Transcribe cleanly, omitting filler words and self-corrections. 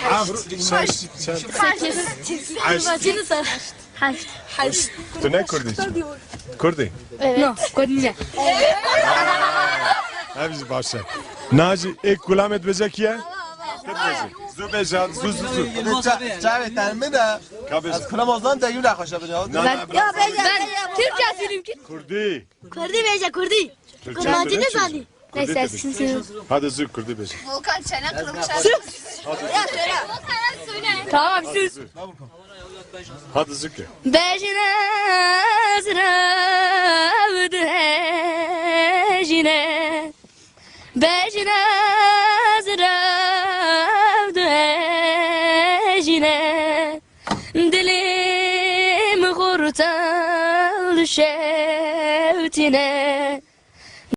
حافظ تو نه کردی؟ کردی؟ نه کردی همیشه باشه ناجی ایک کلامت بجه کیه؟ زو بجه زو جاوید ترمینه از کلام آزان دیگه نخواشه بده یا ben Türkçe söyleyeyim ki. Kurdi. Kurdi bence Kurdi. Kurmancı ne zannediyor? Neyse sizin Hadi zü kurdi beje. Volkan çene kırmışlar. Tamam siz. Hadi zü ki. Bejine zravd hejine Bejine